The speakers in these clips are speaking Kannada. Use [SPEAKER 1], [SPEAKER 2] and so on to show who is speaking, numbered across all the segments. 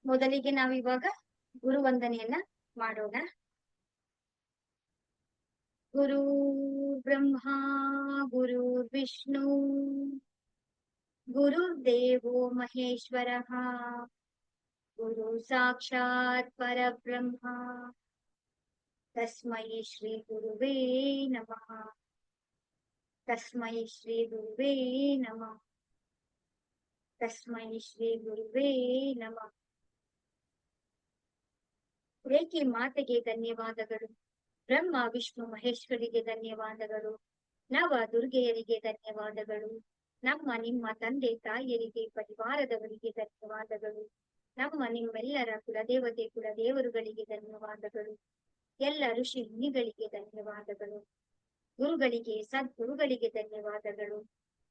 [SPEAKER 1] ಮೊದಲಿಗೆ ನಾವಿವಾಗ ಗುರು ವಂದನೆಯನ್ನ ಮಾಡೋಣ. ಗುರು ಬ್ರಹ್ಮ ಗುರು ವಿಷ್ಣು ಗುರುರ್ದೇವೋ ಮಹೇಶ್ವರಃ ಗುರು ಸಾಕ್ಷಾತ್ ಪರಬ್ರಹ್ಮ ತಸ್ಮೈ ಶ್ರೀ ಗುರುವೇ ನಮಃ. ತಸ್ಮೈ ಶ್ರೀ ಗುರುವೇ ನಮಃ. ತಸ್ಮೈ ಶ್ರೀ ಗುರುವೇ ನಮಃ. ರೇಖಿ ಮಾತೆಗೆ ಧನ್ಯವಾದಗಳು. ಬ್ರಹ್ಮ ವಿಷ್ಣು ಮಹೇಶ್ವರಿಗೆ ಧನ್ಯವಾದಗಳು. ನವ ದುರ್ಗೆಯರಿಗೆ ಧನ್ಯವಾದಗಳು. ನಮ್ಮ ನಿಮ್ಮ ತಂದೆ ತಾಯಿಯರಿಗೆ ಪರಿವಾರದವರಿಗೆ ಧನ್ಯವಾದಗಳು. ನಮ್ಮ ನಿಮ್ಮೆಲ್ಲರ ಕುಲದೇವತೆ ಕುಲದೇವರುಗಳಿಗೆ ಧನ್ಯವಾದಗಳು. ಎಲ್ಲ ಋಷಿ ಮುನಿಗಳಿಗೆ ಧನ್ಯವಾದಗಳು. ಗುರುಗಳಿಗೆ ಸದ್ಗುರುಗಳಿಗೆ ಧನ್ಯವಾದಗಳು.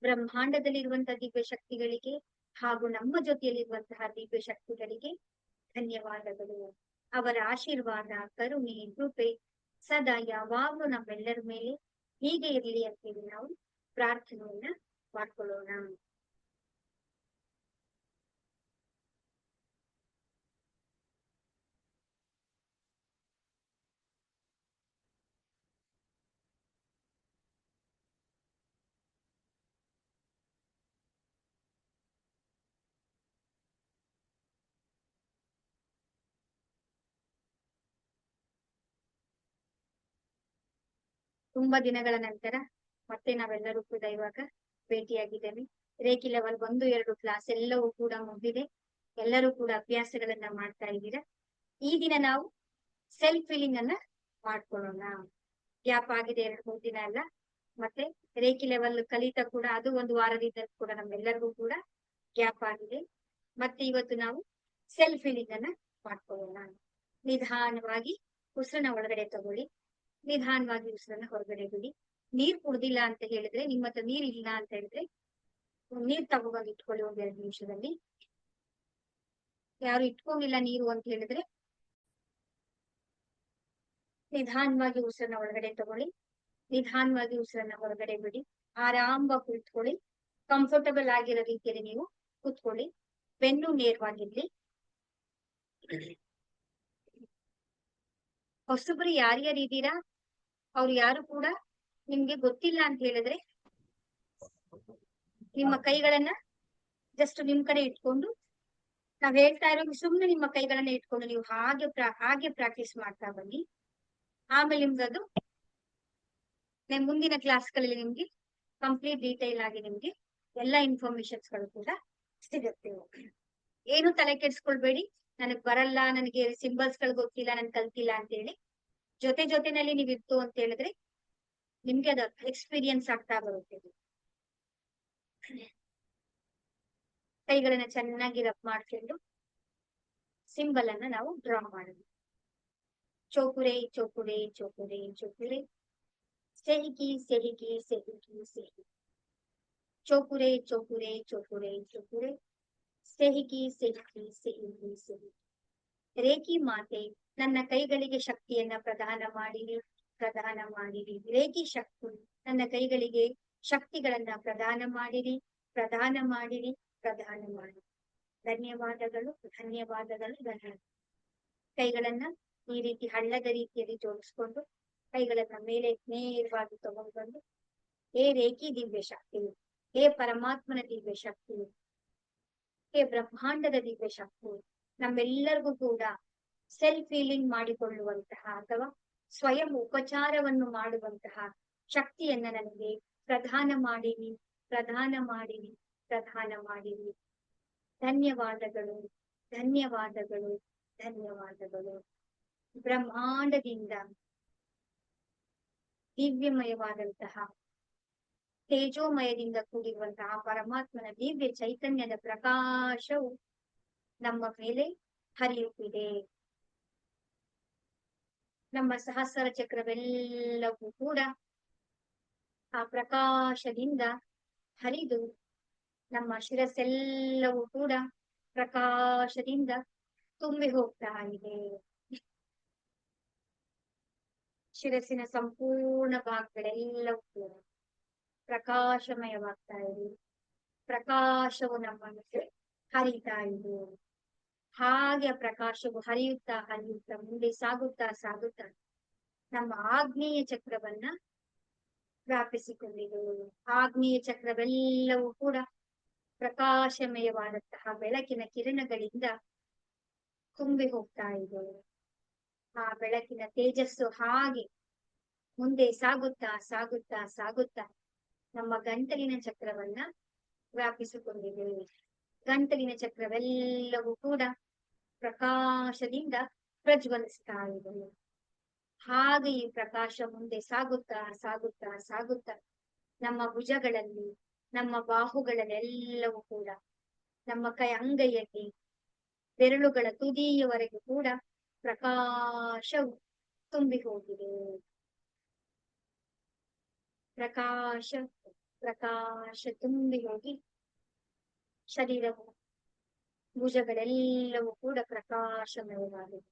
[SPEAKER 1] ಬ್ರಹ್ಮಾಂಡದಲ್ಲಿರುವಂತಹ ದಿವ್ಯ ಶಕ್ತಿಗಳಿಗೆ ಹಾಗೂ ನಮ್ಮ ಜೊತೆಯಲ್ಲಿರುವಂತಹ ದಿವ್ಯ ಶಕ್ತಿಗಳಿಗೆ ಧನ್ಯವಾದಗಳು. ಅವರ ಆಶೀರ್ವಾದ ಕರುಣೆ ಕೃಪೆ ಸದಾ ಯಾವಾಗಲೂ ನಮ್ಮೆಲ್ಲರ ಮೇಲೆ ಹೀಗೆ ಇರಲಿ ಅಂತೇಳಿ ನಾವು ಪ್ರಾರ್ಥನೆಯನ್ನ ಮಾಡ್ಕೊಳ್ಳೋಣ. ತುಂಬಾ ದಿನಗಳ ನಂತರ ಮತ್ತೆ ನಾವೆಲ್ಲರೂ ಕೂಡ ಇವಾಗ ಭೇಟಿಯಾಗಿದ್ದೇವೆ. ರೇಖಿ ಲೆವೆಲ್ 1, 2 ಕ್ಲಾಸ್ ಎಲ್ಲವೂ ಕೂಡ ಮುಗಿದಿದೆ. ಎಲ್ಲರೂ ಕೂಡ ಅಭ್ಯಾಸಗಳನ್ನ ಮಾಡ್ತಾ ಇದ್ದೀರಾ. ಈ ದಿನ ನಾವು ಸೆಲ್ಫ್ ಫೀಲಿಂಗ್ ಅನ್ನ ಮಾಡ್ಕೊಳ್ಳೋಣ. ಗ್ಯಾಪ್ ಆಗಿದೆ 2-3 ದಿನ ಅಲ್ಲ. ಮತ್ತೆ ರೇಖಿ ಲೆವೆಲ್ ಕಲಿತ ಕೂಡ ಅದು ಒಂದು ವಾರದಿಂದ ಕೂಡ ನಮ್ಮೆಲ್ಲರಿಗೂ ಕೂಡ ಗ್ಯಾಪ್ ಆಗಿದೆ. ಮತ್ತೆ ಇವತ್ತು ನಾವು ಸೆಲ್ಫ್ ಫೀಲಿಂಗ್ ಅನ್ನ ಮಾಡ್ಕೊಳ್ಳೋಣ. ನಿಧಾನವಾಗಿ ಉಸಿರನ್ನ ಒಳಗಡೆ ತಗೊಳ್ಳಿ. ನಿಧಾನವಾಗಿ ಉಸಿರನ್ನ ಹೊರಗಡೆ ಬಿಡಿ. ನೀರ್ ಕುಡ್ದಿಲ್ಲ ಅಂತ ಹೇಳಿದ್ರೆ, ನಿಮ್ಮ ಹತ್ರ ನೀರ್ ಇಲ್ಲ ಅಂತ ಹೇಳಿದ್ರೆ ನೀರ್ ತಗೊಬಂದು ಇಟ್ಕೊಳ್ಳಿ 1-2 ನಿಮಿಷದಲ್ಲಿ. ಯಾರು ಇಟ್ಕೊಂಡಿಲ್ಲ ನೀರು ಅಂತ ಹೇಳಿದ್ರೆ ನಿಧಾನವಾಗಿ ಉಸಿರನ್ನ ಒಳಗಡೆ ತಗೊಳ್ಳಿ. ನಿಧಾನವಾಗಿ ಉಸಿರನ್ನ ಹೊರಗಡೆ ಬಿಡಿ. ಆರಾಮವಾಗಿ ಕುಳಿತುಕೊಳ್ಳಿ. ಕಂಫರ್ಟಬಲ್ ಆಗಿರೋ ರೀತಿಯಲ್ಲಿ ನೀವು ಕೂತ್ಕೊಳ್ಳಿ. ಬೆನ್ನು ನೇರವಾಗಿರ್ಲಿ. ಹೊಸಬ್ರು ಯಾರ್ಯಾರಿದ್ದೀರಾ ಅವ್ರು ಯಾರು ಕೂಡ ನಿಮ್ಗೆ ಗೊತ್ತಿಲ್ಲ ಅಂತ ಹೇಳಿದ್ರೆ ನಿಮ್ಮ ಕೈಗಳನ್ನ ಜಸ್ಟ್ ನಿಮ್ ಕಡೆ ಇಟ್ಕೊಂಡು, ನಾವ್ ಹೇಳ್ತಾ ಇರೋ ಸುಮ್ನೆ ನಿಮ್ಮ ಕೈಗಳನ್ನ ಇಟ್ಕೊಂಡು ನೀವು ಹಾಗೆ ಪ್ರಾಕ್ಟೀಸ್ ಮಾಡ್ತಾ ಬನ್ನಿ. ಆಮೇಲೆ ನಿಮ್ಗದು ಮುಂದಿನ ಕ್ಲಾಸ್ಗಳಲ್ಲಿ ನಿಮ್ಗೆ ಕಂಪ್ಲೀಟ್ ಡೀಟೈಲ್ ಆಗಿ ನಿಮ್ಗೆ ಎಲ್ಲಾ ಇನ್ಫಾರ್ಮೇಶನ್ಸ್ ಗಳು ಕೂಡ ಸಿಗುತ್ತೆ. ಏನು ತಲೆ ಕೆಡ್ಸ್ಕೊಳ್ಬೇಡಿ. ನನಗ್ ಬರಲ್ಲ, ನನಗೆ ಸಿಂಬಲ್ಸ್ ಗಳು ಗೊತ್ತಿಲ್ಲ, ನನ್ ಕಲ್ತಿಲ್ಲ ಅಂತ ಹೇಳಿ ಜೊತೆನಲ್ಲಿ ನೀವ್ ಇತ್ತು ಅಂತ ಹೇಳಿದ್ರೆ ನಿಮ್ಗೆ ಅದು ಎಕ್ಸ್ಪೀರಿಯನ್ಸ್ ಆಗ್ತಾ ಬರುತ್ತೆ. ಕೈಗಳನ್ನ ಚೆನ್ನಾಗಿ ರಬ್ ಮಾಡ್ಕೊಂಡು ಸಿಂಬಲ್ ಅನ್ನ ನಾವು ಡ್ರಾ ಮಾಡೋಣ. ಚೋಕುರೆ ಚೋಕುರೆ ಚೋಕುರೆ ಚೋಕುರೆ ಸೆಹಿಕಿ ಸೆಹಿಕಿ ಸೆಹಿಕಿ ಸೆಹಿ. ಚೋಕುರೆ ಚೋಕುರೆ ಚೋಕುರೆ ಚೋಕುರೆ ಸೆಹಿಕಿ ಸೆಹಿಕಿ ಸೆಹಿಕಿ ಸೆಹಿ. ರೇಖಿ ಮಾತೆ ನನ್ನ ಕೈಗಳಿಗೆ ಶಕ್ತಿಯನ್ನ ಪ್ರದಾನ ಮಾಡಿರಿ, ಪ್ರದಾನ ಮಾಡಿರಿ. ರೇಖಿ ಶಕ್ತಿ ನನ್ನ ಕೈಗಳಿಗೆ ಶಕ್ತಿಗಳನ್ನ ಪ್ರದಾನ ಮಾಡಿರಿ, ಪ್ರದಾನ ಮಾಡಿರಿ, ಪ್ರದಾನ ಮಾಡಿ. ಧನ್ಯವಾದಗಳು, ಧನ್ಯವಾದಗಳು, ಧನ್ಯವಾದ. ಕೈಗಳನ್ನ ಈ ರೀತಿ ಹಳ್ಳದ ರೀತಿಯಲ್ಲಿ ಜೋಡಿಸ್ಕೊಂಡು ಕೈಗಳನ್ನ ಮೇಲೆ ನೇರವಾಗಿ ತಗೊಂಡು ಬಂದು, ಹೇ ರೇಖಿ ದಿವ್ಯ ಶಕ್ತಿ, ಹೇ ಪರಮಾತ್ಮನ ದಿವ್ಯ ಶಕ್ತಿ, ಹೇ ಬ್ರಹ್ಮಾಂಡದ ದಿವ್ಯ ಶಕ್ತಿ, ನಮ್ಮೆಲ್ಲರಿಗೂ ಕೂಡ ಸೆಲ್ಫ್ ಫೀಲಿಂಗ್ ಮಾಡಿಕೊಳ್ಳುವಂತಹ ಅಥವಾ ಸ್ವಯಂ ಉಪಚಾರವನ್ನು ಮಾಡುವಂತಹ ಶಕ್ತಿಯನ್ನ ನನಗೆ ಪ್ರದಾನ ಮಾಡಿರಿ, ಪ್ರದಾನ ಮಾಡಿರಿ, ಪ್ರದಾನ ಮಾಡಿರಿ. ಧನ್ಯವಾದಗಳು, ಧನ್ಯವಾದಗಳು, ಧನ್ಯವಾದಗಳು. ಬ್ರಹ್ಮಾಂಡದಿಂದ ದಿವ್ಯಮಯವಾದಂತಹ ತೇಜೋಮಯದಿಂದ ಕೂಡಿರುವಂತಹ ಪರಮಾತ್ಮನ ದಿವ್ಯ ಚೈತನ್ಯದ ಪ್ರಕಾಶವು ನಮ್ಮ ಮೇಲೆ ಹರಿಯುತ್ತಿದೆ. ನಮ್ಮ ಸಹಸ್ರ ಚಕ್ರವೆಲ್ಲವೂ ಕೂಡ ಆ ಪ್ರಕಾಶದಿಂದ ಹರಿದು ನಮ್ಮ ಶಿರಸ್ಸೆಲ್ಲವೂ ಕೂಡ ಪ್ರಕಾಶದಿಂದ ತುಂಬಿ ಹೋಗ್ತಾ ಇದೆ. ಶಿರಸ್ಸಿನ ಸಂಪೂರ್ಣ ಭಾಗಗಳೆಲ್ಲವೂ ಕೂಡ ಪ್ರಕಾಶಮಯವಾಗ್ತಾ ಇದೆ. ಪ್ರಕಾಶವು ನಮ್ಮನ್ನು ಹರಿತಾ ಇದೆ. ಹಾಗೆ ಆ ಪ್ರಕಾಶವು ಹರಿಯುತ್ತಾ ಹರಿಯುತ್ತಾ ಮುಂದೆ ಸಾಗುತ್ತಾ ಸಾಗುತ್ತಾ ನಮ್ಮ ಆಗ್ನೇಯ ಚಕ್ರವನ್ನ ವ್ಯಾಪಿಸಿಕೊಂಡಿದೆ. ಆಗ್ನೇಯ ಚಕ್ರವೆಲ್ಲವೂ ಕೂಡ ಪ್ರಕಾಶಮಯವಾದಂತಹ ಬೆಳಕಿನ ಕಿರಣಗಳಿಂದ ತುಂಬಿ ಹೋಗ್ತಾ ಇದೆ. ಆ ಬೆಳಕಿನ ತೇಜಸ್ಸು ಹಾಗೆ ಮುಂದೆ ಸಾಗುತ್ತಾ ಸಾಗುತ್ತಾ ಸಾಗುತ್ತಾ ನಮ್ಮ ಗಂಟಲಿನ ಚಕ್ರವನ್ನ ವ್ಯಾಪಿಸಿಕೊಂಡಿದೆ. ಗಂಟಲಿನ ಚಕ್ರವೆಲ್ಲವೂ ಕೂಡ ಪ್ರಕಾಶದಿಂದ ಪ್ರಜ್ವಲಿಸ್ತಾ ಇದೆ. ಹಾಗೆ ಈ ಪ್ರಕಾಶ ಮುಂದೆ ಸಾಗುತ್ತಾ ಸಾಗುತ್ತಾ ಸಾಗುತ್ತಾ ನಮ್ಮ ಭುಜಗಳಲ್ಲಿ, ನಮ್ಮ ಬಾಹುಗಳಲ್ಲೆಲ್ಲವೂ ಕೂಡ, ನಮ್ಮ ಕೈ ಅಂಗೈಯಲ್ಲಿ ಬೆರಳುಗಳ ತುದಿಯವರೆಗೂ ಕೂಡ ಪ್ರಕಾಶವು ತುಂಬಿ ಹೋಗಿದೆ. ಪ್ರಕಾಶ ಪ್ರಕಾಶ ತುಂಬಿ ಹೋಗಿ ಶರೀರವು, ಭುಜಗಳೆಲ್ಲವೂ ಕೂಡ ಪ್ರಕಾಶಮಯವಾಗಿದೆ.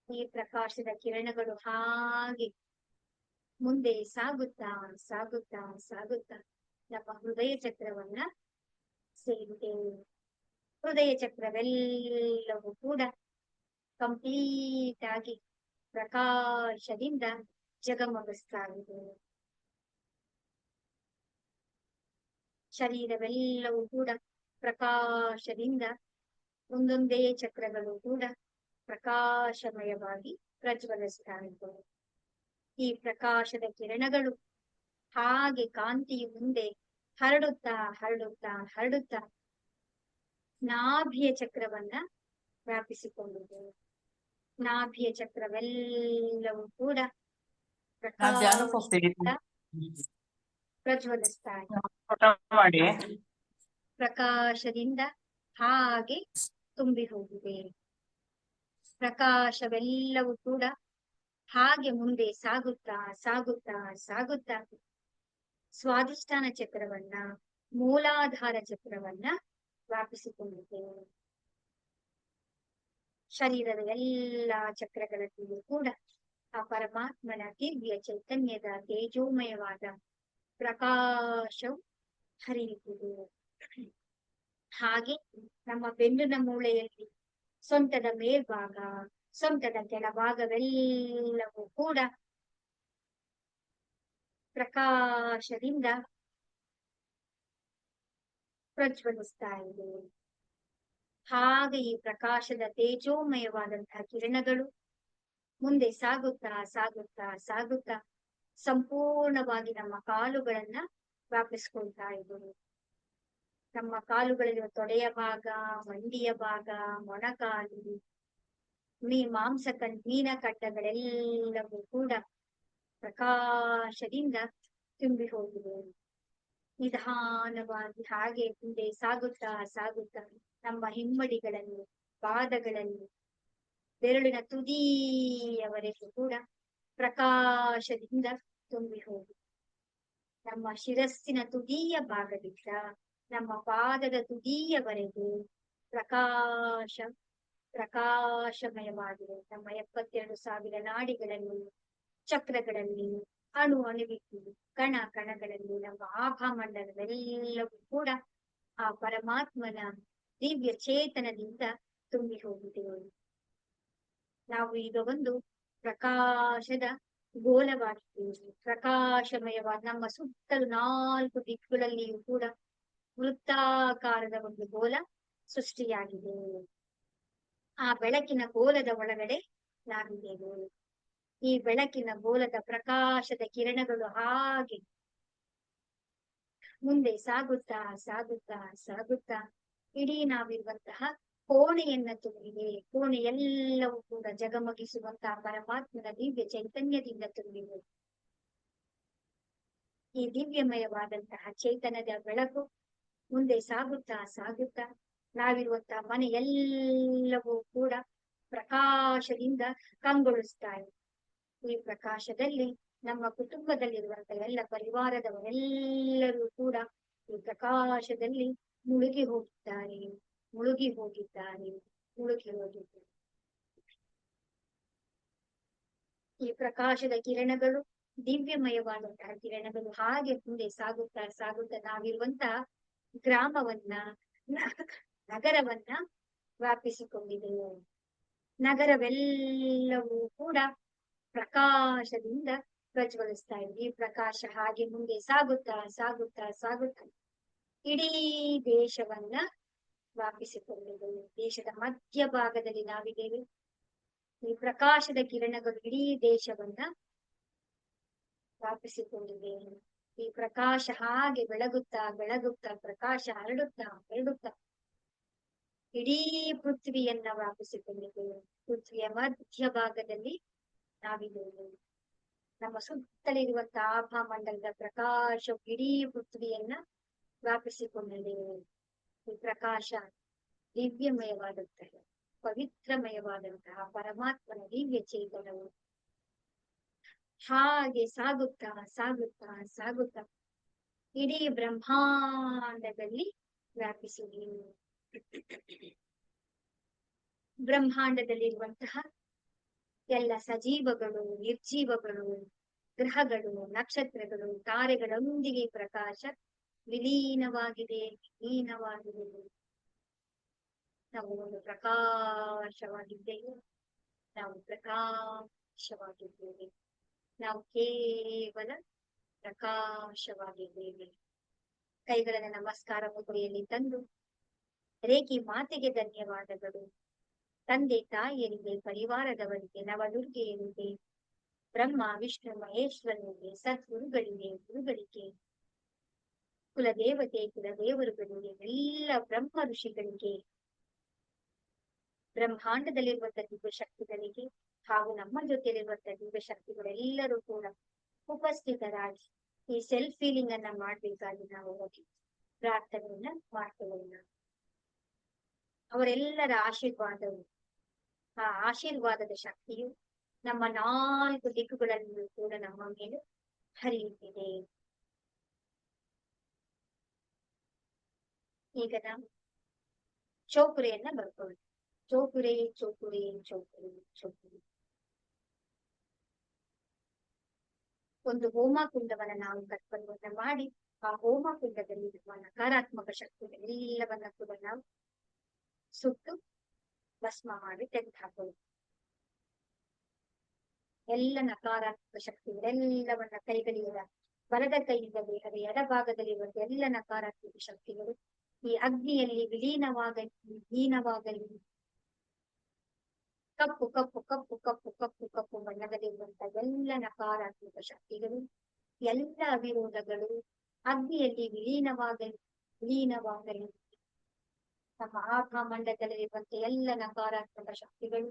[SPEAKER 1] ಈ ಪ್ರಕಾಶದ ಕಿರಣಗಳು ಹಾಗೆ ಮುಂದೆ ಸಾಗುತ್ತಾ ಸಾಗುತ್ತಾ ಸಾಗುತ್ತಾ ನಮ್ಮ ಹೃದಯ ಚಕ್ರವನ್ನ ಸೇರಿದೆ. ಹೃದಯ ಚಕ್ರವೆಲ್ಲವೂ ಕೂಡ ಕಂಪ್ಲೀಟ್ ಆಗಿ ಪ್ರಕಾಶದಿಂದ ಜಗಮಗಿಸ್ತಾ ಇದೆ. ಶರೀರವೆಲ್ಲವೂ ಕೂಡ ಪ್ರಕಾಶದಿಂದ ಒಂದೊಂದೇ ಚಕ್ರಗಳು ಕೂಡ ಪ್ರಕಾಶಮಯವಾಗಿ ಪ್ರಜ್ವಲಿಸ್ತಾ ಇದ್ದವು. ಈ ಪ್ರಕಾಶದ ಕಿರಣಗಳು ಹಾಗೆ ಕಾಂತಿಯು ಮುಂದೆ ಹರಡುತ್ತಾ ಹರಡುತ್ತಾ ಹರಡುತ್ತಾ ನಾಭಿಯ ಚಕ್ರವನ್ನ ವ್ಯಾಪಿಸಿಕೊಂಡಿದೆ. ನಾಭಿಯ ಚಕ್ರವೆಲ್ಲವೂ ಕೂಡ ಪ್ರಕಾಶದಿಂದ ಪ್ರಜ್ವಲಿಸ್ತಾ ಇದೆ. ಪ್ರಕಾಶದಿಂದ ಹಾಗೆ ತುಂಬಿ ಹೋಗಿದೆ. ಪ್ರಕಾಶವೆಲ್ಲವೂ ಕೂಡ ಹಾಗೆ ಮುಂದೆ ಸಾಗುತ್ತಾ ಸಾಗುತ್ತಾ ಸಾಗುತ್ತಾ ಸ್ವಾಧಿಷ್ಠಾನ ಚಕ್ರವನ್ನ, ಮೂಲಾಧಾರ ಚಕ್ರವನ್ನ ವ್ಯಾಪಿಸಿಕೊಂಡಿದೆ. ಶರೀರದ ಎಲ್ಲಾ ಚಕ್ರಗಳಲ್ಲಿಯೂ ಕೂಡ ಆ ಪರಮಾತ್ಮನ ದಿವ್ಯ ಚೈತನ್ಯದ ತೇಜೋಮಯವಾದ ಪ್ರಕಾಶವು ಹರಿಯುತ್ತಿದೆ. ಹಾಗೆ ನಮ್ಮ ಬೆನ್ನಿನ ಮೂಳೆಯಲ್ಲಿ ಸೊಂಟದ ಮೇಲ್ಭಾಗ, ಸೊಂಟದ ಕೆಳಭಾಗವೆಲ್ಲವೂ ಕೂಡ ಪ್ರಕಾಶದಿಂದ ಪ್ರಜ್ವಲಿಸ್ತಾ ಇದೆ. ಹಾಗೆ ಈ ಪ್ರಕಾಶದ ತೇಜೋಮಯವಾದಂತಹ ಕಿರಣಗಳು ಮುಂದೆ ಸಾಗುತ್ತಾ ಸಾಗುತ್ತಾ ಸಾಗುತ್ತಾ ಸಂಪೂರ್ಣವಾಗಿ ನಮ್ಮ ಕಾಲುಗಳನ್ನ ವ್ಯಾಪಿಸ್ಕೊಳ್ತಾ ಇದ್ದವು. ನಮ್ಮ ಕಾಲುಗಳಿರುವ ತೊಡೆಯ ಭಾಗ, ಮಂಡಿಯ ಭಾಗ, ಮೊಣಕಾಲು, ಮೀನಕಂಡಗಳೆಲ್ಲವೂ ಕೂಡ ಪ್ರಕಾಶದಿಂದ ತುಂಬಿ ಹೋಗಿದೆ. ನಿಧಾನವಾಗಿ ಹಾಗೆ ಮುಂದೆ ಸಾಗುತ್ತಾ ಸಾಗುತ್ತಾ ನಮ್ಮ ಹಿಮ್ಮಡಿಗಳಲ್ಲಿ, ಪಾದಗಳಲ್ಲಿ, ಬೆರಳಿನ ತುದಿಯವರೆಗೂ ಕೂಡ ಪ್ರಕಾಶದಿಂದ ತುಂಬಿ ಹೋಗಿದೆ. ನಮ್ಮ ಶಿರಸ್ಸಿನ ತುದಿಯ ಭಾಗದಿಂದ ನಮ್ಮ ಪಾದದ ತುದಿಯವರೆಗೂ ಪ್ರಕಾಶಮಯವಾಗಿದೆ. ನಮ್ಮ 72,000 ನಾಡಿಗಳಲ್ಲಿ, ಚಕ್ರಗಳಲ್ಲಿ, ಅಣು ಅಣುವಿಗೆ, ಕಣ ಕಣಗಳಲ್ಲಿ, ನಮ್ಮ ಆಭಾಮಂಡಲವೆಲ್ಲವೂ ಕೂಡ ಆ ಪರಮಾತ್ಮನ ದಿವ್ಯ ಚೇತನದಿಂದ ತುಂಬಿ ಹೋಗಿದೆ. ನಾವು ಈಗ ಒಂದು ಪ್ರಕಾಶದ ಗೋಲವಾಗಿದ್ದೇವೆ. ಪ್ರಕಾಶಮಯವಾದ ನಮ್ಮ ಸುತ್ತಲೂ 4 ದಿಕ್ಕುಗಳಲ್ಲಿಯೂ ಕೂಡ ವೃತ್ತಾಕಾರದ ಒಂದು ಗೋಲ ಸೃಷ್ಟಿಯಾಗಿದೆ. ಆ ಬೆಳಕಿನ ಗೋಲದ ಒಳಗಡೆ ನಾವಿದ್ದೇವೆ. ಈ ಬೆಳಕಿನ ಗೋಲದ ಪ್ರಕಾಶದ ಕಿರಣಗಳು ಹಾಗೆ ಮುಂದೆ ಸಾಗುತ್ತಾ ಸಾಗುತ್ತಾ ಸಾಗುತ್ತಾ ಇಡೀ ನಾವಿರುವಂತಹ ಕೋಣೆಯನ್ನ ತುಂಬಿದೆ. ಕೋಣೆಯೆಲ್ಲವೂ ಕೂಡ ಜಗಮಗಿಸುವಂತಹ ಪರಮಾತ್ಮನ ದಿವ್ಯ ಚೈತನ್ಯದಿಂದ ತುಂಬಿದೆ. ಈ ದಿವ್ಯಮಯವಾದಂತಹ ಚೈತನ್ಯದ ಬೆಳಕು ಮುಂದೆ ಸಾಗುತ್ತಾ ಸಾಗುತ್ತಾ ನಾವಿರುವಂತಹ ಮನೆಯೆಲ್ಲವೂ ಕೂಡ ಪ್ರಕಾಶದಿಂದ ಕಂಗೊಳಿಸ್ತಾ ಇದೆ. ಈ ಪ್ರಕಾಶದಲ್ಲಿ ನಮ್ಮ ಕುಟುಂಬದಲ್ಲಿರುವಂತಹ ಎಲ್ಲ ಪರಿವಾರದವರೆಲ್ಲರೂ ಕೂಡ ಈ ಪ್ರಕಾಶದಲ್ಲಿ ಮುಳುಗಿ ಹೋಗಿದ್ದಾರೆ, ಮುಳುಗಿ ಹೋಗಿದ್ದಾರೆ, ಮುಳುಗಿ ಹೋಗಿದ್ದಾರೆ. ಈ ಪ್ರಕಾಶದ ಕಿರಣಗಳು, ದಿವ್ಯಮಯವಾದಂತಹ ಕಿರಣಗಳು ಹಾಗೆ ಮುಂದೆ ಸಾಗುತ್ತಾ ಸಾಗುತ್ತಾ ನಾವಿರುವಂತಹ ಗ್ರಾಮವನ್ನ, ನಗರವನ್ನ ವ್ಯಾಪಿಸಿಕೊಂಡಿದೆ. ನಗರವೆಲ್ಲವೂ ಕೂಡ ಪ್ರಕಾಶದಿಂದ ಪ್ರಜ್ವಲಿಸ್ತಾ ಇದೆ. ಈ ಪ್ರಕಾಶ ಹಾಗೆ ಮುಂದೆ ಸಾಗುತ್ತಾ ಸಾಗುತ್ತಾ ಸಾಗುತ್ತಾ ಇಡೀ ದೇಶವನ್ನ ವ್ಯಾಪಿಸಿಕೊಂಡಿದೆ. ದೇಶದ ಮಧ್ಯಭಾಗದಲ್ಲಿ ನಾವಿದ್ದೇವೆ. ಈ ಪ್ರಕಾಶದ ಕಿರಣಗಳು ಇಡೀ ದೇಶವನ್ನ ವ್ಯಾಪಿಸಿಕೊಂಡಿದೆ. ಈ ಪ್ರಕಾಶ ಹಾಗೆ ಬೆಳಗುತ್ತಾ ಬೆಳಗುತ್ತಾ ಪ್ರಕಾಶ ಹರಡುತ್ತಾ ಹರಡುತ್ತಾ ಇಡೀ ಪೃಥ್ವಿಯನ್ನ ವ್ಯಾಪಿಸಿಕೊಂಡಿದೆ. ಪೃಥ್ವಿಯ ಮಧ್ಯಭಾಗದಲ್ಲಿ ನಾವಿದ್ದೇವೆ. ನಮ್ಮ ಸುತ್ತಲಿರುವಂತಹ ಆಭಾಮಂಡಲದ ಪ್ರಕಾಶ ಇಡೀ ಪೃಥ್ವಿಯನ್ನ ವ್ಯಾಪಿಸಿಕೊಂಡಿದೆ. ಈ ಪ್ರಕಾಶ ದಿವ್ಯಮಯವಾದಂತಹ ಪವಿತ್ರಮಯವಾದಂತಹ ಪರಮಾತ್ಮನ ದಿವ್ಯ ಚೇತನವು ಹಾಗೆ ಸಾಗುತ್ತಾ ಸಾಗುತ್ತಾ ಸಾಗುತ್ತಾ ಇಡೀ ಬ್ರಹ್ಮಾಂಡದಲ್ಲಿ ವ್ಯಾಪಿಸಿದೆ. ಬ್ರಹ್ಮಾಂಡದಲ್ಲಿರುವಂತಹ ಎಲ್ಲ ಸಜೀವಗಳು, ನಿರ್ಜೀವಗಳು, ಗ್ರಹಗಳು, ನಕ್ಷತ್ರಗಳು, ತಾರೆಗಳೊಂದಿಗೆ ಪ್ರಕಾಶ ವಿಲೀನವಾಗಿದೆ. ವಿಲೀನವಾಗಿದೆ. ನಾವು ಒಂದು ಪ್ರಕಾಶವಾಗಿದ್ದೇವೆ. ನಾವು ಪ್ರಕಾಶವಾಗಿದ್ದೇವೆ. ನಾವು ಕೇವಲ ಪ್ರಕಾಶವಾಗಿದ್ದೇವೆ. ಕೈಗಳನ್ನು ನಮಸ್ಕಾರ ಮುದ್ರೆಯಲ್ಲಿ ತಂದು ರೇಖಿ ಮಾತೆಗೆ ಧನ್ಯವಾದಗಳು. ತಂದೆ ತಾಯಿಯರಿಗೆ, ಪರಿವಾರದವರಿಗೆ, ನವದುರ್ಗೆಯರಿಗೆ, ಬ್ರಹ್ಮ ವಿಷ್ಣು ಮಹೇಶ್ವರನಿಗೆ, ಸದ್ಗುರುಗಳಿಗೆ, ಗುರುಗಳಿಗೆ, ಕುಲದೇವತೆ ಕುಲದೇವರುಗಳಿಗೆ, ಎಲ್ಲ ಬ್ರಹ್ಮ ಋಷಿಗಳಿಗೆ, ಬ್ರಹ್ಮಾಂಡದಲ್ಲಿರುವಂತಹ ದಿವ್ಯ ಶಕ್ತಿಗಳಿಗೆ ಹಾಗೂ ನಮ್ಮ ಜೊತೆಯಲ್ಲಿರುವಂತಹ ದಿವ್ಯ ಶಕ್ತಿಗಳೆಲ್ಲರೂ ಕೂಡ ಉಪಸ್ಥಿತರಾಗಿ ಈ ಸೆಲ್ಫ್ ಫೀಲಿಂಗ್ ಅನ್ನ ಮಾಡ್ಬೇಕಾಗಿ ನಾವು ಹೋಗಿ ಪ್ರಾರ್ಥನೆಯನ್ನ ಮಾಡ್ಕೊಳ್ಳೋಣ. ಅವರೆಲ್ಲರ ಆಶೀರ್ವಾದವು, ಆ ಆಶೀರ್ವಾದದ ಶಕ್ತಿಯು ನಮ್ಮ 4 ದಿಕ್ಕುಗಳಲ್ಲೂ ಕೂಡ ನಮ್ಮ ಮೇಲೆ ಹರಿಯುತ್ತಿದೆ. ಈಗ ನಾವು ಚೌಕುರೆಯನ್ನ ಬರ್ಕೊಳ್ಳಿ. ಚೌಕುರೆ ಚೌಕುರೆ ಚೌಕುರೆ ಚೌಕುರೆ. ಒಂದು ಹೋಮ ಕುಂಡವನ್ನ ನಾವು ಕಲ್ಪನೆಯನ್ನ ಮಾಡಿ ಆ ಹೋಮ ಕುಂಡದಲ್ಲಿ ನಕಾರಾತ್ಮಕ ಶಕ್ತಿಗಳೆಲ್ಲವನ್ನ ಕೂಡ ನಾವು ಸುಟ್ಟು ಭಸ್ಮ ಮಾಡಿ ತೆಗೆದು ಹಾಕೋದು. ಎಲ್ಲ ನಕಾರಾತ್ಮಕ ಶಕ್ತಿಗಳೆಲ್ಲವನ್ನ ಕೈಗಳಿಂದ, ಬಲದ ಕೈಯಿಂದ ದೇಹದ ಎಡಭಾಗದಲ್ಲಿರುವಂತಹ ಎಲ್ಲ ನಕಾರಾತ್ಮಕ ಶಕ್ತಿಗಳು ಈ ಅಗ್ನಿಯಲ್ಲಿ ವಿಲೀನವಾಗಲಿ. ಕಪ್ಪು ಕಪ್ಪು ಕಪ್ಪು ಕಪ್ಪು ಕಪ್ಪು ಕಪ್ಪು ಬಣ್ಣದಲ್ಲಿರುವಂತಹ ಎಲ್ಲ ನಕಾರಾತ್ಮಕ ಶಕ್ತಿಗಳು, ಎಲ್ಲ ಅವಿರೋಧಗಳು ಅಗ್ನಿಯಲ್ಲಿ ವಿಲೀನವಾಗಲಿ. ನಮ್ಮ ಆಭಾಮಂಡಲದಲ್ಲಿರುವಂತಹ ಎಲ್ಲ ನಕಾರಾತ್ಮಕ ಶಕ್ತಿಗಳು,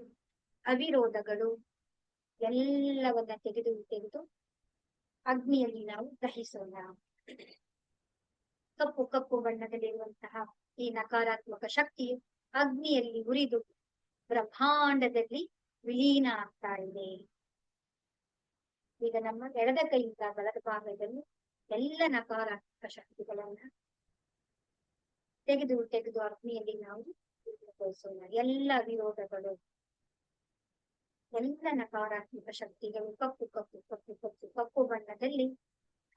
[SPEAKER 1] ಅವಿರೋಧಗಳು ಎಲ್ಲವನ್ನ ತೆಗೆದು ಅಗ್ನಿಯಲ್ಲಿ ನಾವು ದಹಿಸೋಣ. ಕಪ್ಪು ಕಪ್ಪು ಬಣ್ಣದಲ್ಲಿರುವಂತಹ ಈ ನಕಾರಾತ್ಮಕ ಶಕ್ತಿಯು ಅಗ್ನಿಯಲ್ಲಿ ಉರಿದು ಬ್ರಹ್ಮಾಂಡದಲ್ಲಿ ವಿಲೀನ ಆಗ್ತಾ ಇದೆ. ಈಗ ನಮ್ಮ ಎಡದ ಕೈಯಿಂದ ಬಲದ ಭಾಗದಲ್ಲಿ ಎಲ್ಲ ನಕಾರಾತ್ಮಕ ಶಕ್ತಿಗಳನ್ನ ತೆಗೆದು ಅಗ್ನಿಯಲ್ಲಿ ನಾವು ತೋರಿಸೋಣ. ಎಲ್ಲ ವಿರೋಧಗಳು, ಎಲ್ಲ ನಕಾರಾತ್ಮಕ ಶಕ್ತಿಗಳು ಕಪ್ಪು ಕಪ್ಪು ಕಪ್ಪು ಕಪ್ಪು ಕಪ್ಪು ಬಣ್ಣದಲ್ಲಿ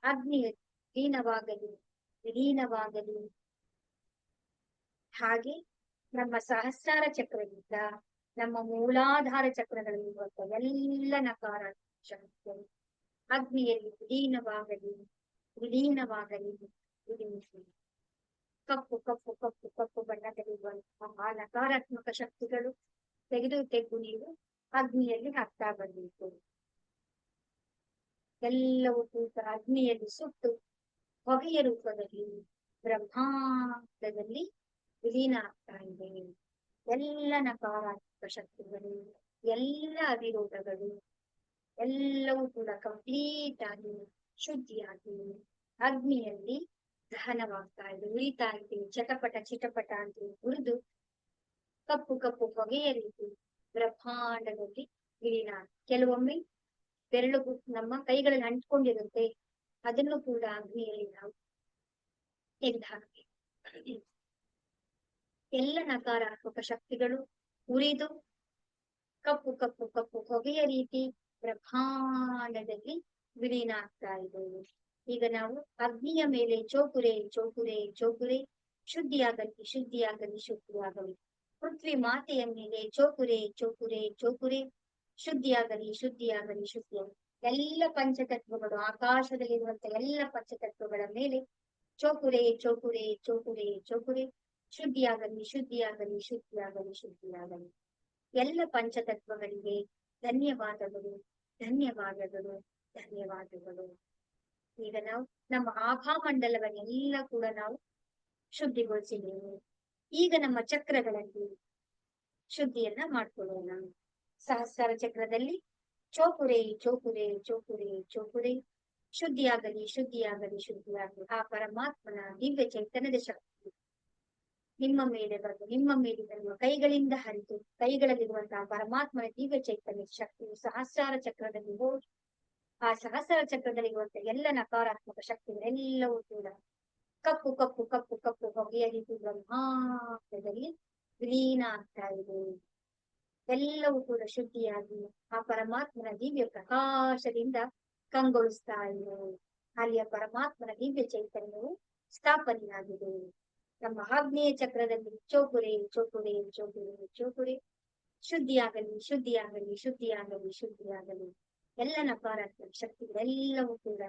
[SPEAKER 1] ಅಗ್ನಿಯಲ್ಲಿ ವಿಲೀನವಾಗಲಿ. ಹಾಗೆ ನಮ್ಮ ಸಹಸ್ರಾರ ಚಕ್ರದಿಂದ ನಮ್ಮ ಮೂಲಾಧಾರ ಚಕ್ರಗಳಲ್ಲಿರುವಂತಹ ಎಲ್ಲ ನಕಾರಾತ್ಮಕ ಶಕ್ತಿಗಳು ಅಗ್ನಿಯಲ್ಲಿ ವಿಲೀನವಾಗಲಿ. ಕಪ್ಪು ಕಪ್ಪು ಕಪ್ಪು ಕಪ್ಪು ಬಣ್ಣದಲ್ಲಿರುವಂತಹ ಆ ನಕಾರಾತ್ಮಕ ಶಕ್ತಿಗಳು ತೆಗೆದು ನೀವು ಅಗ್ನಿಯಲ್ಲಿ ಹಾಕ್ತಾ ಬರಬೇಕು. ಎಲ್ಲವೂ ಕೂಡ ಅಗ್ನಿಯಲ್ಲಿ ಸುಟ್ಟು ಹೊಗೆಯ ರೂಪದಲ್ಲಿ ಬ್ರಹ್ಮಾಂಡದಲ್ಲಿ ವಿಲೀನ ಆಗ್ತಾ ಇದೆ. ಎಲ್ಲ ನಕಾರಾತ್ಮಕ ಶಕ್ತಿಗಳು, ಎಲ್ಲ ಅವಿರೋಧಗಳು ಎಲ್ಲವೂ ಕೂಡ ಕಂಪ್ಲೀಟ್ ಆಗಿ ಶುದ್ಧಿಯಾಗಿ ಅಗ್ನಿಯಲ್ಲಿ ದಹನವಾಗ್ತಾ ಇದೆ, ಉರಿತಾ ಇದೆ. ಚಟಪಟ ಚಿಟಪಟ ಅಂತ ಉರಿದು ಕಪ್ಪು ಕಪ್ಪು ಹೊಗೆಯ ರೀತಿ ಬ್ರಹ್ಮಾಂಡದಲ್ಲಿ ವಿಲೀನ. ಕೆಲವೊಮ್ಮೆ ಬೆರಳು ನಮ್ಮ ಕೈಗಳಲ್ಲಿ ಅಂಟ್ಕೊಂಡಿರುತ್ತೆ, ಅದನ್ನು ಕೂಡ ಅಗ್ನಿಯಲ್ಲಿ ನಾವು ತೆಗೆದು ಹಾಕಬೇಕು. ಎಲ್ಲ ನಕಾರಾತ್ಮಕ ಶಕ್ತಿಗಳು ಉರಿದು ಕಪ್ಪು ಕಪ್ಪು ಕಪ್ಪು ಹೊಗೆಯ ರೀತಿ ಬ್ರಹ್ಮಾಂಡದಲ್ಲಿ ವಿಲೀನ ಆಗ್ತಾ ಇದೆ. ಈಗ ನಾವು ಅಗ್ನಿಯ ಮೇಲೆ ಚೌಕುರೆ ಚೌಕುರೆ ಚೌಕುರೆ, ಶುದ್ಧಿಯಾಗಲಿ ಶುದ್ಧಿಯಾಗಲಿ ಶುದ್ಧಿಯಾಗಲಿ. ಪೃಥ್ವಿ ಮಾತೆಯ ಮೇಲೆ ಚೋಕುರೆ ಚೋಕುರೆ ಚೋಕುರೆ, ಶುದ್ಧಿಯಾಗಲಿ ಶುದ್ಧಿಯಾಗಲಿ ಶುದ್ಧಿಯಾಗಲಿ. ಎಲ್ಲ ಪಂಚತತ್ವಗಳು, ಆಕಾಶದಲ್ಲಿರುವಂತ ಎಲ್ಲ ಪಂಚತತ್ವಗಳ ಮೇಲೆ ಚೋಕುರೆ ಚೋಕುರೆ ಚೋಕುರೆ ಚೋಕುರೆ, ಶುದ್ಧಿಯಾಗಲಿ ಶುದ್ಧಿಯಾಗಲಿ ಶುದ್ಧಿಯಾಗಲಿ ಶುದ್ಧಿಯಾಗಲಿ. ಎಲ್ಲ ಪಂಚತತ್ವಗಳಿಗೆ ಧನ್ಯವಾದಗಳು, ಧನ್ಯವಾದಗಳು, ಧನ್ಯವಾದಗಳು. ಈಗ ನಾವು ನಮ್ಮ ಆಭಾಮಂಡಲವನ್ನೆಲ್ಲ ಕೂಡ ನಾವು ಶುದ್ಧಿಗೊಳಿಸಿದ್ದೇವೆ. ಈಗ ನಮ್ಮ ಚಕ್ರಗಳಲ್ಲಿ ಶುದ್ಧಿಯನ್ನ ಮಾಡ್ಕೊಳ್ಳೋಣ. ಸಹಸ್ರಾರ ಚಕ್ರದಲ್ಲಿ ಚೋಕುರೆ ಚೋಕುರೆ ಚೋಕುರೆ ಚೋಕುರೆ, ಶುದ್ಧಿಯಾಗಲಿ ಶುದ್ಧಿಯಾಗಲಿ ಶುದ್ಧಿಯಾಗಲಿ. ಆ ಪರಮಾತ್ಮನ ದಿವ್ಯ ಚೈತನ್ಯದ ಶಕ್ತಿ ನಿಮ್ಮ ಮೇಲೆ ಬಂದು ನಿಮ್ಮ ಮೇಲೆ ಬರುವ ಕೈಗಳಿಂದ ಹರಿದು ಕೈಗಳಲ್ಲಿರುವಂತಹ ಪರಮಾತ್ಮನ ದಿವ್ಯ ಚೈತನ್ಯದ ಶಕ್ತಿಯು ಸಹಸ್ರಾರ ಚಕ್ರದಲ್ಲಿ ಹೋಗಿ ಆ ಸಹಸ್ರಾರ ಚಕ್ರದಲ್ಲಿರುವಂತಹ ಎಲ್ಲ ನಕಾರಾತ್ಮಕ ಶಕ್ತಿಗಳೆಲ್ಲವೂ ಕೂಡ ಕಪ್ಪು ಕಪ್ಪು ಕಪ್ಪು ಕಪ್ಪು ಹೊಗೆಯ ರೀತಿ ಬ್ರಹ್ಮಾಂಡದಲ್ಲಿ ವಿಲೀನ ಆಗ್ತಾ ಇದೆ. ಎಲ್ಲವೂ ಕೂಡ ಶುದ್ಧಿಯಾಗಿ ಆ ಪರಮಾತ್ಮನ ದಿವ್ಯ ಪ್ರಕಾಶದಿಂದ ಕಂಗೊಳಿಸ್ತಾ ಇದೆ. ಅಲ್ಲಿಯ ಪರಮಾತ್ಮನ ದಿವ್ಯ ಚೈತನ್ಯವು ಸ್ಥಾಪನೆಯಾಗಿದೆ. ನಮ್ಮ ಆಗ್ನೇಯ ಚಕ್ರದಲ್ಲಿ ಚೋಕುರೆ ಚೋಕುರೆ ಚೋಕುರೆ ಚೋಕುರೆ, ಶುದ್ಧಿಯಾಗಲಿ ಶುದ್ಧಿಯಾಗಲಿ ಶುದ್ಧಿಯಾಗಲಿ ಶುದ್ಧಿಯಾಗಲಿ. ಎಲ್ಲ ನಕಾರಾತ್ಮಕ ಶಕ್ತಿಗಳೆಲ್ಲವೂ ಕೂಡ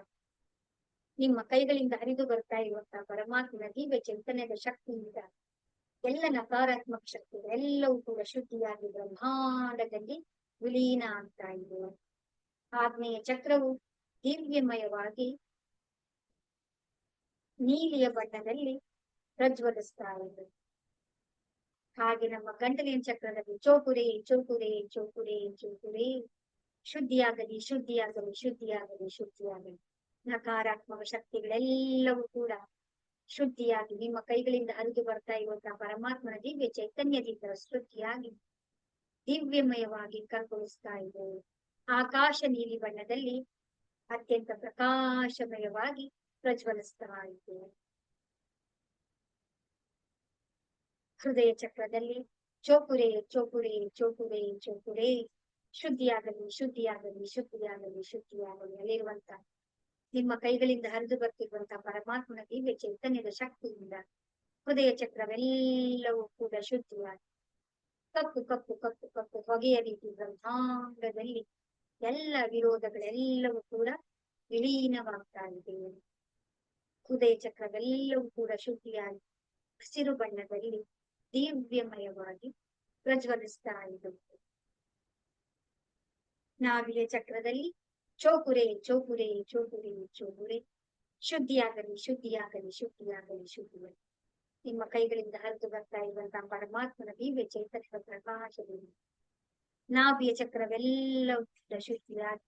[SPEAKER 1] ನಿಮ್ಮ ಕೈಗಳಿಂದ ಹರಿದು ಬರ್ತಾ ಇರುವಂತಹ ಪರಮಾತ್ಮನ ದಿವ್ಯ ಚೈತನ್ಯದ ಶಕ್ತಿಯಿಂದ ಎಲ್ಲ ನಕಾರಾತ್ಮಕ ಶಕ್ತಿಗಳೆಲ್ಲವೂ ಕೂಡ ಶುದ್ಧಿಯಾಗಿ ಬ್ರಹ್ಮಾಂಡದಲ್ಲಿ ವಿಲೀನ ಆಗ್ತಾ ಇದೆ. ಆಗ್ನೇಯ ಚಕ್ರವು ದಿವ್ಯಮಯವಾಗಿ ನೀಲಿಯ ಬಣ್ಣದಲ್ಲಿ ಪ್ರಜ್ವಲಿಸ್ತಾ ಇದೆ. ಹಾಗೆ ನಮ್ಮ ಗಂಟಲಿನ ಚಕ್ರದಲ್ಲಿ ಚೋಕುರೆ ಚೋಕುರೆ ಚೋಕುರೆ ಚೋಕುರೆ, ಶುದ್ಧಿಯಾಗಲಿ ಶುದ್ಧಿಯಾಗಲಿ ಶುದ್ಧಿಯಾಗಲಿ ಶುದ್ಧಿಯಾಗಲಿ. ನಕಾರಾತ್ಮಕ ಶಕ್ತಿಗಳೆಲ್ಲವೂ ಕೂಡ ಶುದ್ಧಿಯಾಗಿ ನಿಮ್ಮ ಕೈಗಳಿಂದ ಹರಿದು ಬರ್ತಾ ಇರುವಂತಹ ಪರಮಾತ್ಮನ ದಿವ್ಯ ಚೈತನ್ಯದಿಂದ ಶುದ್ಧಿಯಾಗಿ ದಿವ್ಯಮಯವಾಗಿ ಕಂಗೊಳಿಸ್ತಾ ಇದೆ. ಆಕಾಶ ನೀಲಿ ಬಣ್ಣದಲ್ಲಿ ಅತ್ಯಂತ ಪ್ರಕಾಶಮಯವಾಗಿ ಪ್ರಜ್ವಲಿಸ್ತಾ ಇದೆ. ಹೃದಯ ಚಕ್ರದಲ್ಲಿ ಚೋಕುರೆ ಚೋಕುರೆ ಚೋಕುರೆ ಚೋಕುರೆ, ಶುದ್ಧಿಯಾಗಲಿ ಶುದ್ಧಿಯಾಗಲಿ ಶುದ್ಧಿಯಾಗಲಿ ಶುದ್ಧಿಯಾಗಲಿ. ಅಲ್ಲಿರುವಂತ ನಿಮ್ಮ ಕೈಗಳಿಂದ ಹರಿದು ಬರ್ತಿರುವಂತಹ ಪರಮಾತ್ಮನ ದಿವ್ಯ ಚೈತನ್ಯದ ಶಕ್ತಿಯಿಂದ ಹೃದಯ ಚಕ್ರವೆಲ್ಲವೂ ಕೂಡ ಶುದ್ಧಿಯಾಗಿ ಕಪ್ಪು ಕಪ್ಪು ಕಪ್ಪು ಕಪ್ಪು ಹೊಗೆಯ ರೀತಿ ಬ್ರಹ್ಮಾಂಡದಲ್ಲಿ ಎಲ್ಲ ವಿರೋಧಗಳೆಲ್ಲವೂ ಕೂಡ ವಿಲೀನವಾಗ್ತಾ ಇದೆ. ಹೃದಯ ಚಕ್ರವೆಲ್ಲವೂ ಕೂಡ ಶುದ್ಧಿಯಾಗಿ ಹಸಿರು ಬಣ್ಣದಲ್ಲಿ ದಿವ್ಯಮಯವಾಗಿ ಪ್ರಜ್ವಲಿಸ್ತಾ ಇದೆ. ನಾಭಿಯ ಚಕ್ರದಲ್ಲಿ ಚೋಕುರೆ ಚೋಕುರೆ ಚೋಕುರೆ ಚೋಕುರೆ, ಶುದ್ಧಿಯಾಗಲಿ ಶುದ್ಧಿಯಾಗಲಿ ಶುದ್ಧಿಯಾಗಲಿ ಶುದ್ಧಿಯಾಗಲಿ. ನಿಮ್ಮ ಕೈಗಳಿಂದ ಹರಿದು ಬರ್ತಾ ಇರುವಂತಹ ಪರಮಾತ್ಮನ ದಿವ್ಯ ಚೈತನ್ಯದ ಪ್ರಕಾಶದಿಂದ ನಾಭಿಯ ಚಕ್ರವೆಲ್ಲವೂ ಶುದ್ಧಿಯಾಗಿ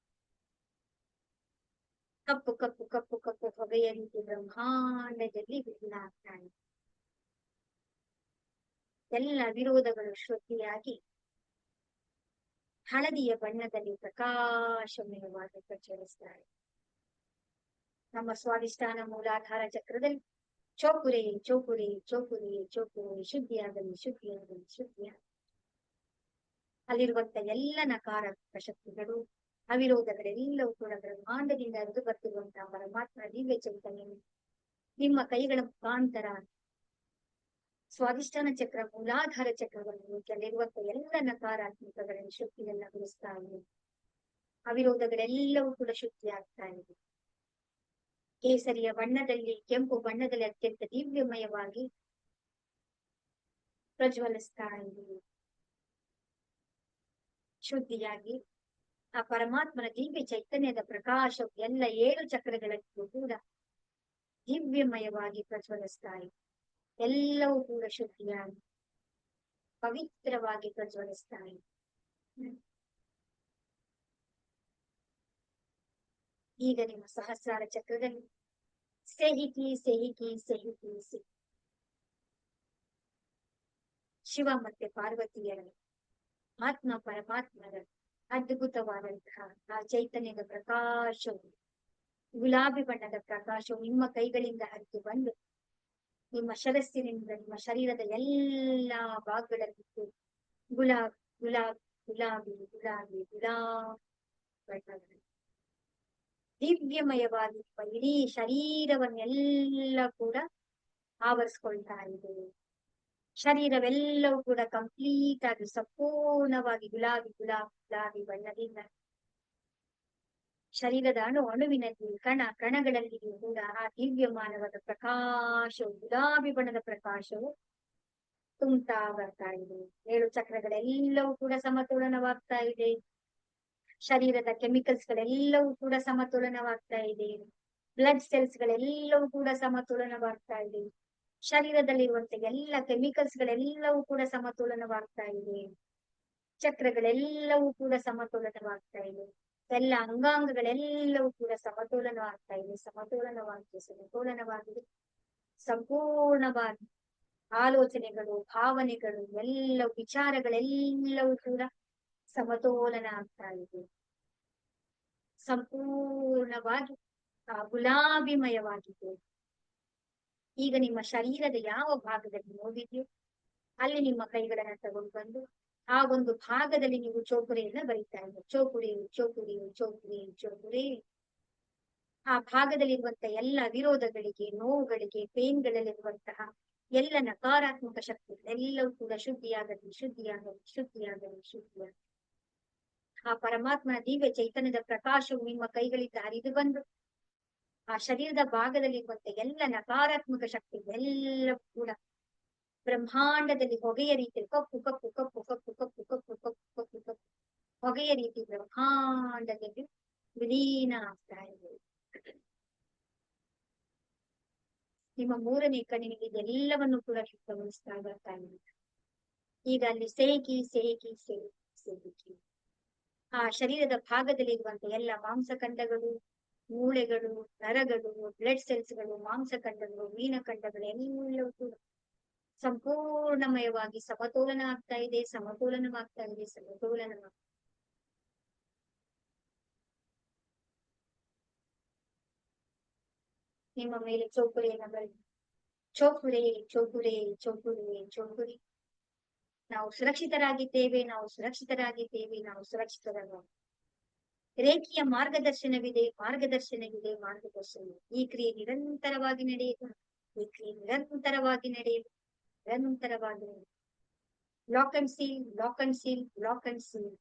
[SPEAKER 1] ಕಪ್ಪು ಕಪ್ಪು ಕಪ್ಪು ಕಪ್ಪು ಹೊಗೆಯ ರೀತಿ ಬ್ರಹ್ಮಾಂಡದಲ್ಲಿ ವಿಲೀನ ಆಗ್ತಾ ಇದೆ. ಎಲ್ಲ ವಿರೋಧಗಳು ಶುದ್ಧಿಯಾಗಿ ಹಳದಿಯ ಬಣ್ಣದಲ್ಲಿ ಪ್ರಕಾಶಮಯವಾಗಿ ಪ್ರಚರಿಸ್ತಾರೆ. ನಮ್ಮ ಸ್ವಾಧಿಷ್ಠಾನ ಮೂಲಾಧಾರ ಚಕ್ರದಲ್ಲಿ ಚೋಕುರೆ ಚೋಕುರೆ ಚೋಕುರೆ ಚೋಕುರೆ, ಶುದ್ಧಿಯಾಗಲಿ ಶುದ್ಧಿಯಾಗಲಿ ಶುದ್ಧಿಯಾಗಲಿ. ಅಲ್ಲಿರುವಂತ ಎಲ್ಲ ನಕಾರಾತ್ಮಕ ಶಕ್ತಿಗಳು ಅವಿರೋಧಗಳೆಲ್ಲವೂ ಕೂಡ ಬ್ರಹ್ಮಾಂಡದಿಂದ ಹರಿದು ಬರ್ತಿರುವಂತಹ ಪರಮಾತ್ಮ ದಿವ್ಯ ಚೈತನ್ಯ ನಿಮ್ಮ ಕೈಗಳ ಮುಖಾಂತರ ಸ್ವಾಧಿಷ್ಠಾನ ಚಕ್ರ ಮೂಲಾಧಾರ ಚಕ್ರವನ್ನು ಅಲ್ಲಿರುವಂತ ಎಲ್ಲ ನಕಾರಾತ್ಮಕಗಳನ್ನು ಶಕ್ತಿಯನ್ನ ಬಿಡಿಸ್ತಾ ಇದೆ. ಅವಿರೋಧಗಳೆಲ್ಲವೂ ಕೂಡ ಶುದ್ಧಿ ಆಗ್ತಾ ಇದೆ. ಕೇಸರಿಯ ಬಣ್ಣದಲ್ಲಿ ಕೆಂಪು ಬಣ್ಣದಲ್ಲಿ ಅತ್ಯಂತ ದಿವ್ಯಮಯವಾಗಿ ಪ್ರಜ್ವಲಿಸ್ತಾ ಇದೆ. ಶುದ್ಧಿಯಾಗಿ ಆ ಪರಮಾತ್ಮನ ದಿವ್ಯ ಚೈತನ್ಯದ ಪ್ರಕಾಶ ಎಲ್ಲ 7 ಚಕ್ರಗಳಿಗೂ ಕೂಡ ದಿವ್ಯಮಯವಾಗಿ ಪ್ರಜ್ವಲಿಸ್ತಾ ಇದೆ. ಎಲ್ಲವೂ ಕೂಡ ಶುದ್ಧಿಯಾಗಿ ಪವಿತ್ರವಾಗಿ ಪ್ರಜ್ವಲಿಸ್ತಾ ಇದೆ. ಈಗ ನಿಮ್ಮ ಸಹಸ್ರಾರ ಚಕ್ರದಲ್ಲಿ ಸೆಹಿಕಿ ಸೆಹಿಕಿ ಸೆಹಿಕಿ ಸಿಹಿ, ಶಿವ ಮತ್ತೆ ಪಾರ್ವತಿಯರ ಆತ್ಮ ಪರಮಾತ್ಮರ ಅದ್ಭುತವಾದಂತಹ ಆ ಚೈತನ್ಯದ ಪ್ರಕಾಶವು, ಗುಲಾಬಿ ಬಣ್ಣದ ಪ್ರಕಾಶವು ನಿಮ್ಮ ಕೈಗಳಿಂದ ಹರಿದು ಬಂದು ನಿಮ್ಮ ಶಿರಸ್ಸಿನಿಂದ ನಿಮ್ಮ ಶರೀರದ ಎಲ್ಲಾ ಭಾಗಗಳಲ್ಲಿ ಗುಲಾಬಿ ಗುಲಾಬಿ ಗುಲಾಬಿ ಗುಲಾಬಿ ಗುಲಾಬಿ ದಿವ್ಯಮಯವಾಗಿ ಇಡೀ ಶರೀರವನ್ನೆಲ್ಲ ಕೂಡ ಆವರಿಸ್ಕೊಳ್ತಾ ಇದೆ. ಶರೀರವೆಲ್ಲವೂ ಕೂಡ ಕಂಪ್ಲೀಟ್ ಆಗಿ ಸಂಪೂರ್ಣವಾಗಿ ಗುಲಾಬಿ ಬಣ್ಣದಿಂದ ಶರೀರದ ಅಣುವಿನಲ್ಲಿ ಕಣಗಳಲ್ಲಿಯೂ ಕೂಡ ಆ ದಿವ್ಯಮಾನವಾದ ಪ್ರಕಾಶವು ಗುಲಾಬಿ ಬಣ್ಣದ ಪ್ರಕಾಶವು ತುಂಬ್ತಾ ಬರ್ತಾ ಇದೆ. 7 ಚಕ್ರಗಳೆಲ್ಲವೂ ಕೂಡ ಸಮತೋಲನವಾಗ್ತಾ ಇದೆ. ಶರೀರದ ಕೆಮಿಕಲ್ಸ್ ಗಳೆಲ್ಲವೂ ಕೂಡ ಸಮತೋಲನವಾಗ್ತಾ ಇದೆ. ಬ್ಲಡ್ ಸೆಲ್ಸ್ ಗಳೆಲ್ಲವೂ ಕೂಡ ಸಮತೋಲನವಾಗ್ತಾ ಇದೆ. ಶರೀರದಲ್ಲಿರುವಂತಹ ಎಲ್ಲ ಕೆಮಿಕಲ್ಸ್ ಗಳೆಲ್ಲವೂ ಕೂಡ ಸಮತೋಲನವಾಗ್ತಾ ಇದೆ. ಚಕ್ರಗಳೆಲ್ಲವೂ ಕೂಡ ಸಮತೋಲನವಾಗ್ತಾ ಇದೆ. ಎಲ್ಲ ಅಂಗಾಂಗಗಳೆಲ್ಲವೂ ಕೂಡ ಸಮತೋಲನವಾಗ್ತಾ ಇದೆ. ಸಮತೋಲನವಾಗಿದೆ. ಸಂಪೂರ್ಣವಾಗಿ ಆಲೋಚನೆಗಳು, ಭಾವನೆಗಳು, ಎಲ್ಲ ವಿಚಾರಗಳೆಲ್ಲವೂ ಕೂಡ ಸಮತೋಲನ ಆಗ್ತಾ ಇದೆ. ಸಂಪೂರ್ಣವಾಗಿ ಗುಲಾಬಿಮಯವಾಗಿದೆ. ಈಗ ನಿಮ್ಮ ಶರೀರದ ಯಾವ ಭಾಗದಲ್ಲಿ ನೋವಿದೆಯೋ ಅಲ್ಲಿ ನಿಮ್ಮ ಕೈಗಳನ್ನ ತಗೊಂಡು ಬಂದು ಆ ಒಂದು ಭಾಗದಲ್ಲಿ ನೀವು ಚೌಕುರಿಯನ್ನ ಬರೀತಾ ಇದ್ದೀರಿ. ಚೌಕುರಿ. ಆ ಭಾಗದಲ್ಲಿರುವಂತಹ ಎಲ್ಲ ವಿರೋಧಗಳಿಗೆ, ನೋವುಗಳಿಗೆ, ಪೇನ್ಗಳಲ್ಲಿರುವಂತಹ ಎಲ್ಲ ನಕಾರಾತ್ಮಕ ಶಕ್ತಿಗಳೆಲ್ಲವೂ ಕೂಡ ಶುದ್ಧಿಯಾಗಲಿ. ಆ ಪರಮಾತ್ಮನ ದಿವ್ಯ ಚೈತನ್ಯದ ಪ್ರಕಾಶವು ನಿಮ್ಮ ಕೈಗಳಿಂದ ಹರಿದು ಬಂದು ಆ ಶರೀರದ ಭಾಗದಲ್ಲಿರುವಂತಹ ಎಲ್ಲ ನಕಾರಾತ್ಮಕ ಶಕ್ತಿಗಳೆಲ್ಲವೂ ಕೂಡ ಬ್ರಹ್ಮಾಂಡದಲ್ಲಿ ಹೊಗೆಯ ರೀತಿ ಕಪ್ಪು ಹೊಗೆಯ ರೀತಿ ಬ್ರಹ್ಮಾಂಡದಲ್ಲಿ ವಿಲೀನ ಆಗ್ತಾ ಇದೆ. ನಿಮ್ಮ 3ನೇ ಕಣ್ಣಿನಿಗೆ ಇದೆಲ್ಲವನ್ನು ಕೂಡ ನೀವು ಗಮನಿಸ್ತಾ ಬರ್ತಾ ಇದ್ದೀರಿ. ಈಗ ಅಲ್ಲಿ ಸೇಕಿ ಆ ಶರೀರದ ಭಾಗದಲ್ಲಿರುವಂತಹ ಎಲ್ಲ ಮಾಂಸಖಂಡಗಳು, ಮೂಳೆಗಳು, ನರಗಳು, ಬ್ಲಡ್ ಸೆಲ್ಸ್ಗಳು, ಮಾಂಸಖಂಡಗಳು, ಮೀನಖಂಡಗಳು ಎಲ್ಲವೂ ಕೂಡ ಸಂಪೂರ್ಣಮಯವಾಗಿ ಸಮತೋಲನವಾಗ್ತಾ ಇದೆ. ನಿಮ್ಮ ಮೇಲೆ ಚೌಕುರಿಯನ್ನ ಬರೆದು ಚೌಕುರಿ. ನಾವು ಸುರಕ್ಷಿತರಾಗಿದ್ದೇವೆ. ರೇಖೆಯ ಮಾರ್ಗದರ್ಶನವಿದೆ. ಈ ಕ್ರಿಯೆ ನಿರಂತರವಾಗಿ ನಡೆಯಲಿ. Lock and seal.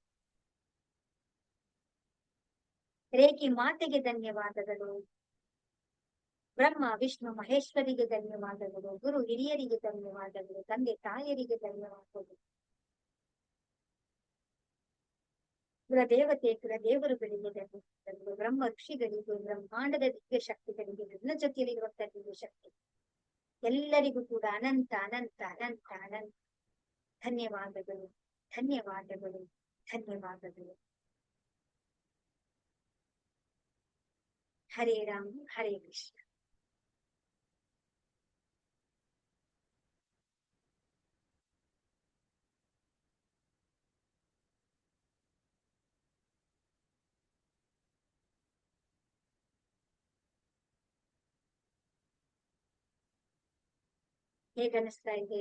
[SPEAKER 1] ರೇಖೆ ಮಾತೆಗೆ ಧನ್ಯವಾದಗಳು. ಬ್ರಹ್ಮ, ವಿಷ್ಣು, ಮಹೇಶ್ವರಿಗೆ ಧನ್ಯವಾದಗಳು. ಗುರು ಹಿರಿಯರಿಗೆ ಧನ್ಯವಾದಗಳು. ತಂದೆ ತಾಯರಿಗೆ ಧನ್ಯವಾದಗಳು. ಕುಲದೇವರುಗಳಿಗೆ ಧನ್ಯವಾದಗಳು. ಬ್ರಹ್ಮ ಋಷಿಗಳಿಗೆ, ಬ್ರಹ್ಮಾಂಡದ ದಿವ್ಯ ಶಕ್ತಿಗಳಿಗೆ, ನನ್ನ ಜೊತೆಯಲ್ಲಿರುವಂತಹ ದಿವ್ಯ ಶಕ್ತಿ ಎಲ್ಲರಿಗೂ ಕೂಡ ಅನಂತ ಧನ್ಯವಾದಗಳು. ಹರೇ ರಾಮ, ಹರೇ ಕೃಷ್ಣ. ಹೇಗನ್ನಿಸ್ತಾ ಇದೆ?